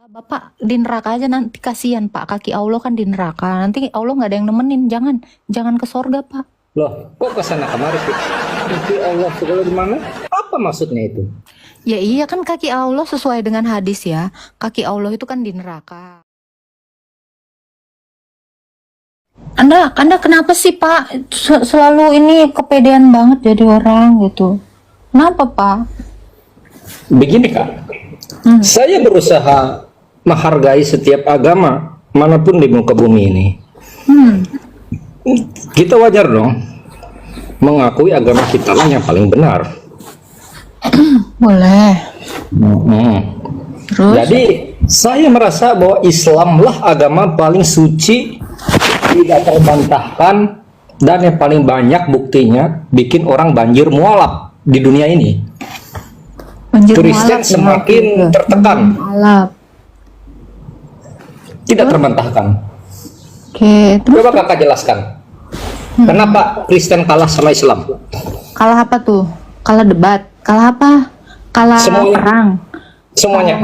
Bapak di neraka aja nanti, kasihan Pak, kaki Allah kan di neraka. Nanti Allah nggak ada yang nemenin. Jangan ke sorga Pak. Loh, kok ke sana kemari sih? Kaki Allah segala di mana? Apa maksudnya itu? Ya iya kan kaki Allah sesuai dengan hadis ya. Kaki Allah itu kan di neraka. Anda kenapa sih Pak? Selalu ini kepedean banget jadi orang gitu. Kenapa Pak? Begini Kak, saya berusaha menghargai setiap agama manapun di muka bumi ini. Kita wajar dong mengakui agama kita lah yang paling benar. Boleh. Terus? Jadi saya merasa bahwa Islamlah agama paling suci, tidak terbantahkan, dan yang paling banyak buktinya bikin orang banjir mualaf di dunia ini. Kristen semakin tertekan, tidak terbantahkan. Oke, terus Coba kakak jelaskan, kenapa Kristen kalah sama Islam? kalah apa tuh? Kalah debat? Kalah apa? Kalah Semuanya. perang? Semuanya.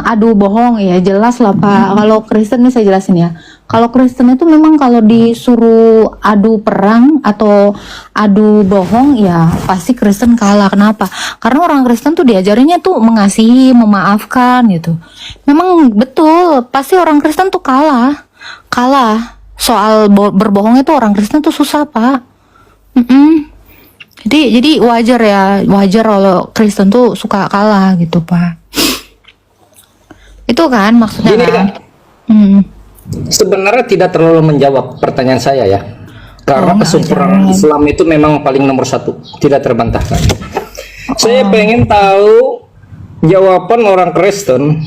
Adu bohong ya, jelas lah Pak. Kalau Kristen nih saya jelasin ya. Kalau Kristen itu memang kalau disuruh adu perang atau adu bohong ya pasti Kristen kalah. Kenapa? Karena orang Kristen tuh diajarinnya tuh mengasihi, memaafkan gitu. Memang betul, pasti orang Kristen tuh kalah. Soal berbohong itu orang Kristen tuh susah Pak. Jadi wajar ya, wajar kalau Kristen tuh suka kalah gitu Pak. Itu kan maksudnya Gini, kan? Kak. Sebenarnya tidak terlalu menjawab pertanyaan saya ya, karena kesempurnaan Islam itu memang paling nomor satu, tidak terbantahkan. Saya pengen tahu jawaban orang Kristen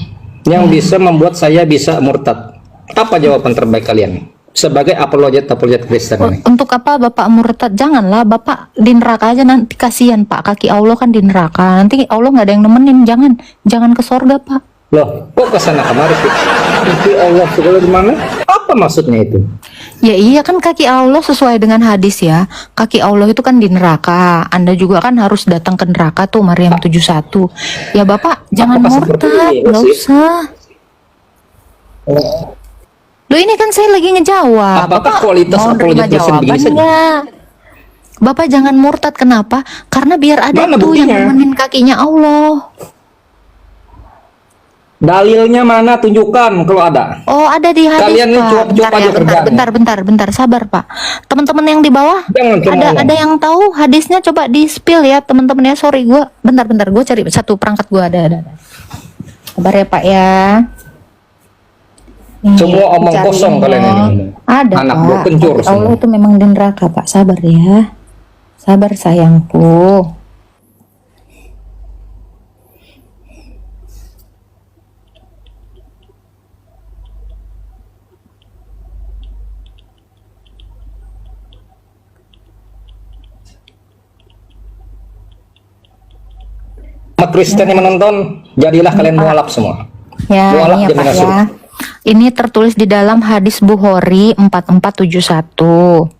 yang bisa membuat saya bisa murtad. Apa jawaban terbaik kalian sebagai apologet Kristen ini? Untuk apa Bapak murtad? Janganlah Bapak di neraka aja nanti, kasihan Pak, kaki Allah kan di neraka. Nanti Allah nggak ada yang nemenin. Jangan ke sorga Pak. Loh, kok ke sana kemari sih? Kaki Allah segala di mana? Apa maksudnya itu? Ya iya kan kaki Allah sesuai dengan hadis ya. Kaki Allah itu kan di neraka. Anda juga kan harus datang ke neraka tuh, Maryam 71. Ya Bapak jangan seperti murtad, ini nggak sih? usah. Loh ini kan saya lagi ngejawab. Apakah Bapak kualitas mau apologet nerima Kristen begini jawaban saja? nggak? Bapak jangan murtad, kenapa? Karena biar ada Mana tuh yang buktinya? nemenin kakinya Allah. Dalilnya mana? Tunjukkan kalau ada. Oh ada di hadis Kalian ini Pak. cuap-cuap aja kerjaannya. Bentar Sabar Pak. Teman-teman yang di bawah Jangan kenalan. ada yang tahu hadisnya, coba di spill ya teman-teman ya. Sorry gue bentar gue cari satu perangkat gue ada. Sabar ya Pak ya. Nih, Semua omong cari kosong ya. kalian ini. Ada Anak Pak. buah kencur semua. Allah itu memang di neraka Pak. Sabar ya. Sabar sayangku. Umat Kristen yang menonton, jadilah kalian mualaf semua. Ya, Mualaf ini ya jadi Pak masuk. ya. Ini tertulis di dalam hadis Bukhari 4471.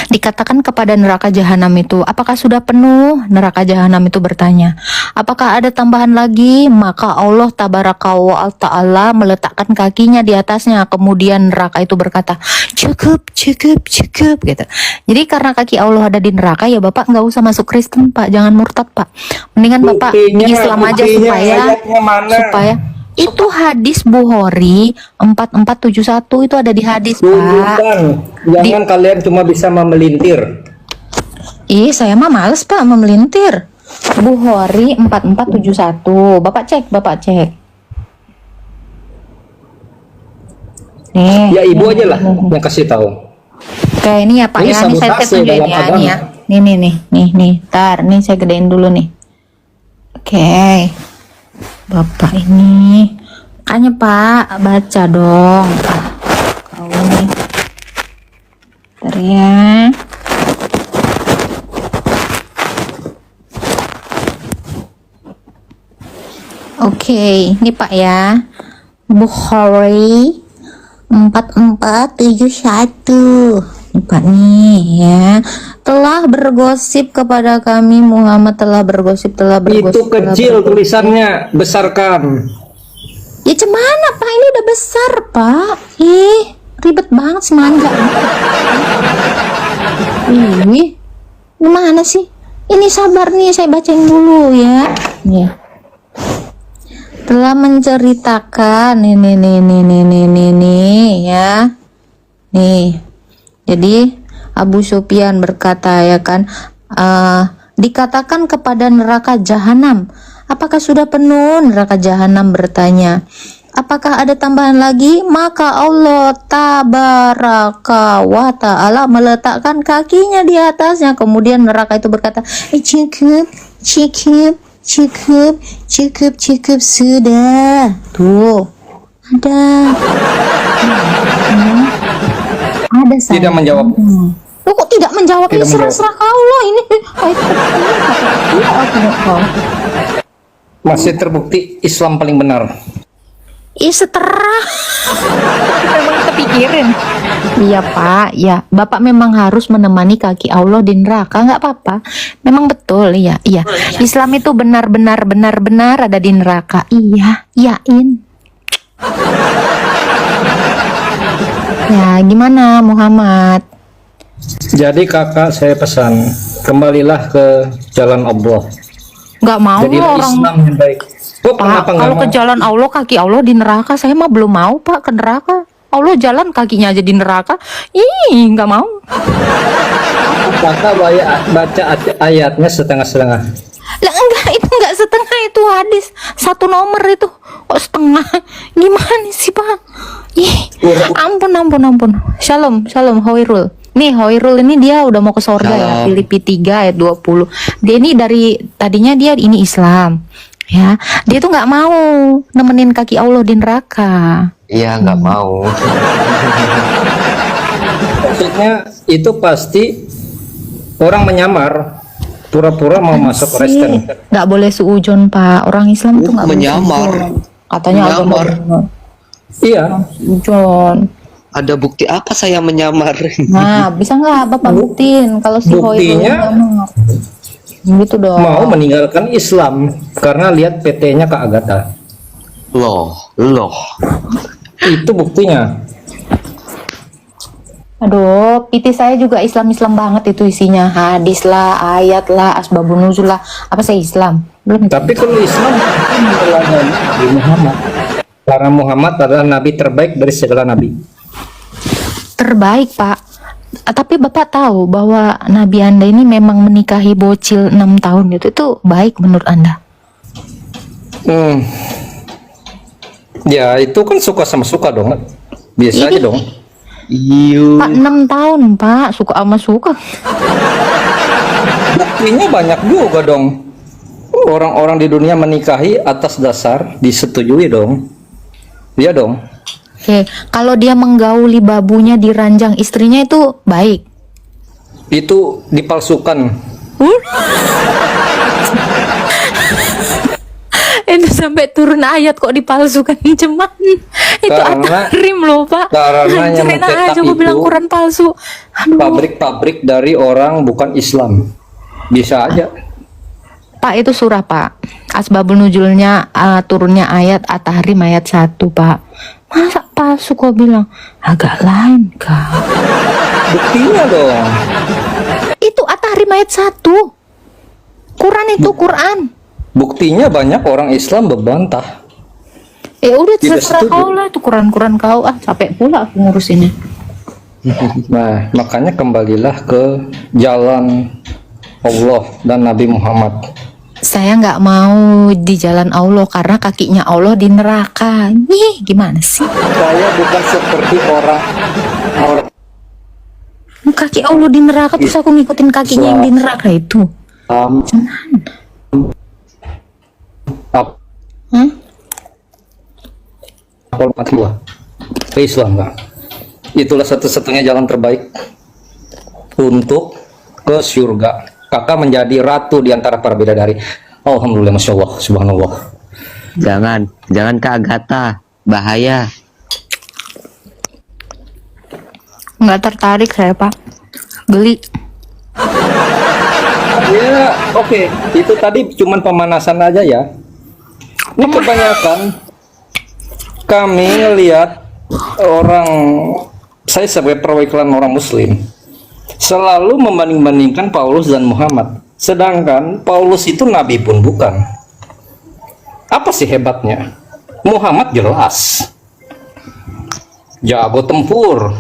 Dikatakan kepada neraka jahanam itu, apakah sudah penuh? Neraka jahanam itu bertanya, apakah ada tambahan lagi? Maka Allah tabaraka wa ta'ala meletakkan kakinya di atasnya. Kemudian neraka itu berkata, cukup gitu. Jadi karena kaki Allah ada di neraka, ya Bapak nggak usah masuk Kristen Pak, jangan murtad Pak. Mendingan Bapak di Islam aja ayatnya mana? supaya itu hadis Bukhari 4471 itu ada di hadis Pak. Tunjukkan. Jangan kalian cuma bisa memelintir. Ih, saya mah males Pak memelintir. Bukhari 4471. Bapak cek. Nih. Ya ibu aja lah yang kasih tahu. Oke, ini ya Pak Ini ya. Ini saya sabotase tunjukin dalam ya, agama. ini ya. Nih. Tar, nih saya gedein dulu nih. Oke. Bapak ini makanya Pak baca dong. Kau nih. Bentar ya. Oke, ini Pak ya. Bukhari 4471. Ini Pak nih ya. telah bergosip kepada kami, Muhammad telah bergosip. Itu kecil tulisannya, besarkan. Ya cemana Pak, ini udah besar Pak. Ih, ribet banget sih manja. Ini gimana sih? Ini sabar nih, saya bacain dulu ya. Nih. Telah menceritakan ini ya. Nih. Jadi Abu Sufyan berkata ya kan, dikatakan kepada neraka jahanam, apakah sudah penuh? Neraka jahanam bertanya, apakah ada tambahan lagi? Maka Allah tabaraka wa ta'ala meletakkan kakinya di atasnya. Kemudian neraka itu berkata, cukup sudah. Tuh ada saya. Tidak menjawab. Lo kok tidak menjawab? Ini serah-serah kau loh ini. Masih terbukti Islam paling benar. Seterah. Memang kepikirin. Iya Pak, ya Bapak memang harus menemani kaki Allah di neraka, nggak apa-apa. Memang betul, iya. Islam itu benar ada di neraka. Iya, yakin. Ya, gimana Muhammad? Jadi kakak saya pesan, kembalilah ke jalan Allah. Nggak mau Jadilah orang. Islam yang baik. Oh, Pak, kenapa nggak kalau mau? ke jalan Allah, kaki Allah di neraka, saya mah belum mau Pak ke neraka. Allah jalan, kakinya aja di neraka. Ih, nggak mau. Kakak baca ayatnya setengah-setengah. Lah enggak, itu enggak setengah, itu hadis satu nomor itu. Kok setengah? Gimana sih Pak? Ih, ampun. Shalom Hoirul. Nih Hoirul ini dia udah mau ke surga ya, Filipi 3 ayat 20. Dia ini dari tadinya dia ini Islam. Ya, dia tuh nggak mau nemenin kaki Allah di neraka. Iya, nggak mau. Maksudnya itu pasti orang menyamar, pura-pura mau masuk Kristen. Nggak boleh suujon Pak. Orang Islam tuh nggak boleh Menyamar. suujon. Katanya Menyamar. Iya. Suujon. Ada bukti apa saya menyamar? Nah, bisa nggak Bapak buktiin kalau si Hoirul Buktinya menyamar? Gitu dong. mau meninggalkan Islam karena lihat PT-nya Kak Agatha. Loh. Itu buktinya. Aduh, PT saya juga Islam banget itu isinya. Hadis lah, ayat lah, asbabun nuzul lah. Apa saya Islam? Belum. Tapi kalau Islam kan meneladani Nabi Muhammad. Karena Muhammad adalah nabi terbaik dari segala nabi. Terbaik, Pak. Tapi Bapak tahu bahwa Nabi Anda ini memang menikahi bocil 6 tahun gitu. Itu baik menurut Anda? Ya, itu kan suka sama suka dong. Biasa aja dong. Iya. Pak, 6 tahun, Pak. Suka sama suka. Buktinya banyak juga dong. Orang-orang di dunia menikahi atas dasar disetujui dong. Iya dong. Oke, kalau dia menggauli babunya di ranjang istrinya itu baik. Itu dipalsukan. Itu sampai turun ayat kok dipalsukan, cuman itu Karena- at-tahrim loh Pak. karena yang Hancurin mencetak aja gue bilang itu Quran palsu. Aduh. Pabrik-pabrik dari orang bukan Islam. Bisa aja. Pak, itu surah Pak. Asbabun nuzulnya turunnya ayat at-tahrim ayat 1 Pak. Masa palsu kok bilang? Agak lain Kak. Buktinya dong. Itu at-tahrim ayat 1. Quran itu Quran. Buktinya banyak orang Islam membantah. Udah Tidak terserah setuju. kau lah, itu Quran kau. Capek pula aku ngurusinnya. Nah, makanya kembalilah ke jalan Allah dan Nabi Muhammad. Saya nggak mau di jalan Allah karena kakinya Allah di neraka. Nih, gimana sih? Saya bukan seperti orang Kaki Allah di neraka terus aku ngikutin kakinya yang di neraka itu. Hah? ke Islam, Kak. Itulah satu-satunya jalan terbaik untuk ke surga. Kakak menjadi ratu di antara para bidadari. Alhamdulillah, masya Allah, subhanallah. Jangan Kak Agatha, bahaya. Nggak tertarik saya Pak. Geli. Ya, oke. Itu tadi cuman pemanasan aja ya. Ini kebanyakan kami ngelihat orang, saya sebagai perwakilan orang Muslim, selalu membanding-bandingkan Paulus dan Muhammad. Sedangkan Paulus itu nabi pun bukan. Apa sih hebatnya? Muhammad jelas jago tempur,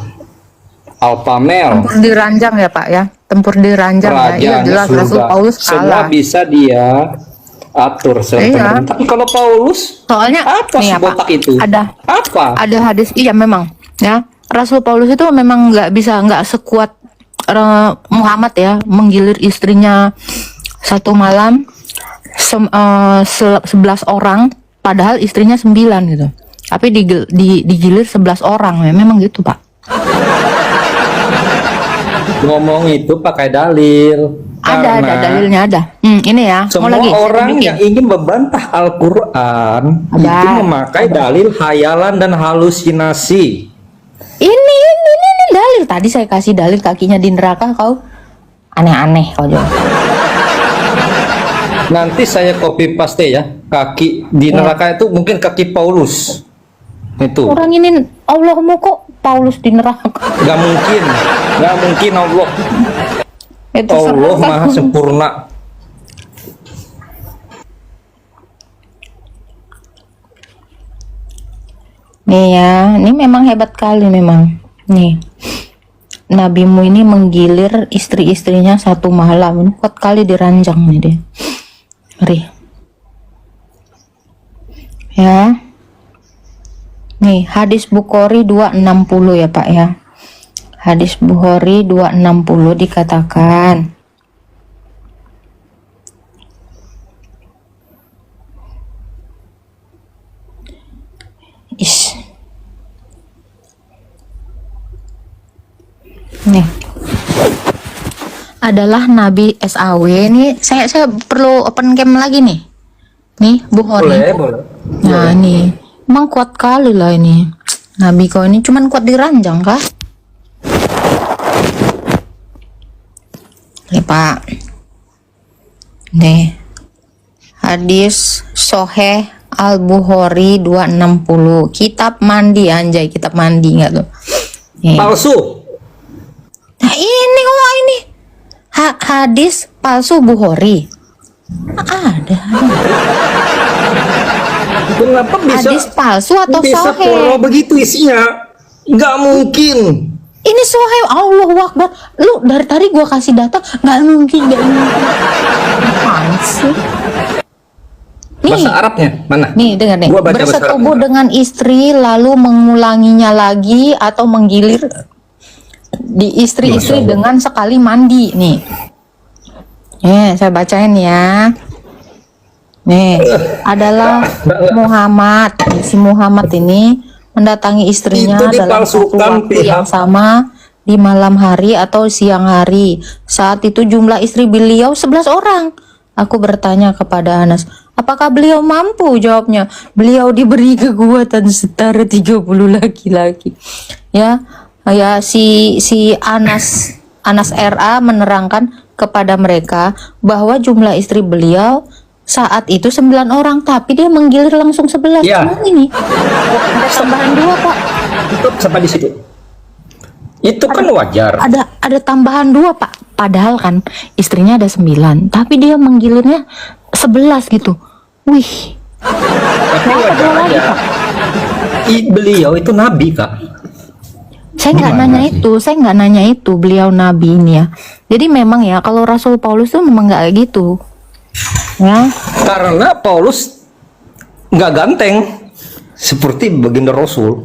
alpha male, Tempur di ranjang ya Pak ya, tempur di ranjang ya. Iya rajanya jelas Rasul surga, Paulus semua kalah. bisa dia atur serta Iya. merta. Tapi kalau Paulus, Soalnya apa nih sih ya, Pak, botak itu? Apa? ada hadis, iya memang ya, Rasul Paulus itu memang nggak sekuat Muhammad ya, menggilir istrinya satu malam 11 orang, padahal istrinya 9 gitu, tapi digilir 11 orang ya, memang gitu Pak. Ngomong itu pakai dalil. Ada Karena dalilnya ada. Ini ya, mau semua lagi saya orang tunjukin. yang ingin membantah Al-Quran Ada. itu memakai dalil hayalan dan halusinasi. Ini dalil, tadi saya kasih dalil kakinya di neraka, kau aneh-aneh kau juga. Nanti saya copy paste ya, kaki di Ya. neraka itu mungkin kaki Paulus. Itu Orang ini Allahmu kok Paulus di neraka. nggak mungkin Allah. Itu Allah serasa. maha sempurna. Nih ya, ini memang hebat kali memang. Nih, nabimu ini menggilir istri-istrinya satu malam. Ini kuat kali diranjang nih dia. Ngeri. Ya. Nih, hadis Bukhari 260 ya Pak ya. Hadis Bukhari 260 dikatakan, nih adalah Nabi SAW. Nih saya perlu open cam lagi nih. Nih Bukhari. Boleh. Nah ini emang kuat kali lah ini. Nabi kau ini cuman kuat diranjang kah? Nih Pak. Nih hadis Soheh Al-Bukhari 260. Kitab mandi, anjay, kitab mandi enggak tuh? Nih. Palsu. Nah ini kok ini hadis palsu Bukhari. Ada. Kenapa bisa Hadis palsu atau bisa sahih? poro begitu isinya? Nggak mungkin. Ini sahih, Allahu Akbar. Lu dari tadi gua kasih data, nggak mungkin. Apaan sih? Bahasa Nih, Arabnya mana? nih dengar nih. Gua baca bahasa Bersetubuh Arabnya. dengan istri lalu mengulanginya lagi atau menggilir di istri-istri Masya Allah. dengan sekali mandi nih. Saya bacain ya. Nih, adalah Muhammad. Si Muhammad ini mendatangi istrinya Itu dalam satu dipalsukan waktu yang pihak. sama di malam hari atau siang hari. Saat itu jumlah istri beliau 11 orang. Aku bertanya kepada Anas, apakah beliau mampu? Jawabnya, beliau diberi kekuatan setara 30 laki-laki. Ya, si Anas RA menerangkan kepada mereka bahwa jumlah istri beliau saat itu 9 orang, tapi dia menggilir langsung 11. Ya. Cuma ini ada tambahan 2 Pak. Itu sampai di situ. Itu kan wajar. Ada tambahan 2 Pak. Padahal kan istrinya ada 9, tapi dia menggilirnya 11 gitu. Wih. Tapi wajar aja. Beliau itu nabi, Kak. Saya nggak Gimana nanya sih? saya nggak nanya itu, beliau nabi ini ya. Jadi memang ya kalau Rasul Paulus tuh memang nggak gitu. Ya. Karena Paulus nggak ganteng seperti baginda Rasul.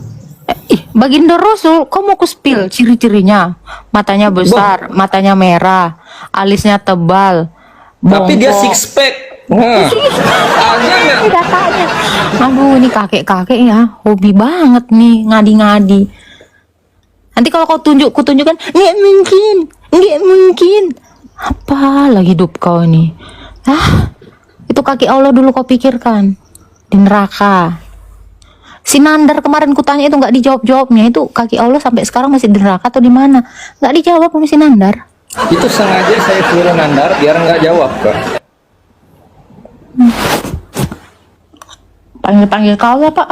Baginda Rasul, kok mau ku spill ciri-cirinya? Matanya besar, matanya merah, alisnya tebal, Tapi dia bongkok. six pack. Nah, ada nggak? Ini datanya. Aduh, ini kakek-kakek ya, hobi banget nih ngadi-ngadi. Nanti kalau kau kutunjukkan, nggak mungkin. Apa lagi hidup kau ini? Itu kaki Allah dulu kau pikirkan di neraka. Si Nandar kemarin kutanya itu nggak dijawab-jawabnya, itu kaki Allah sampai sekarang masih di neraka atau di mana? Nggak dijawab sama si Nandar. Itu sengaja saya suruh nandar biar nggak jawab, Kak. Panggil-panggil kau ya Pak.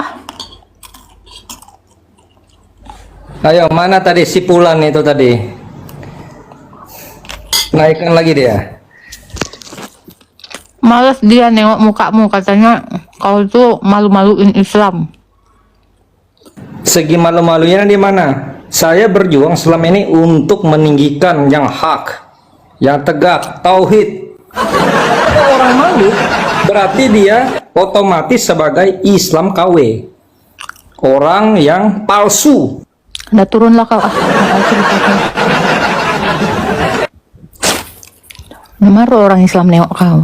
Ayo, mana tadi si Pulan itu tadi? Naikkan lagi dia. Males dia nengok mukamu, katanya kau itu malu-maluin Islam. Segi malu-malunya di mana? Saya berjuang selama ini untuk meninggikan yang hak, yang tegak, tauhid. Kalau orang malu, berarti dia otomatis sebagai Islam KW. Orang yang palsu. Udah turunlah kau ah. Namaru orang Islam nengok kau.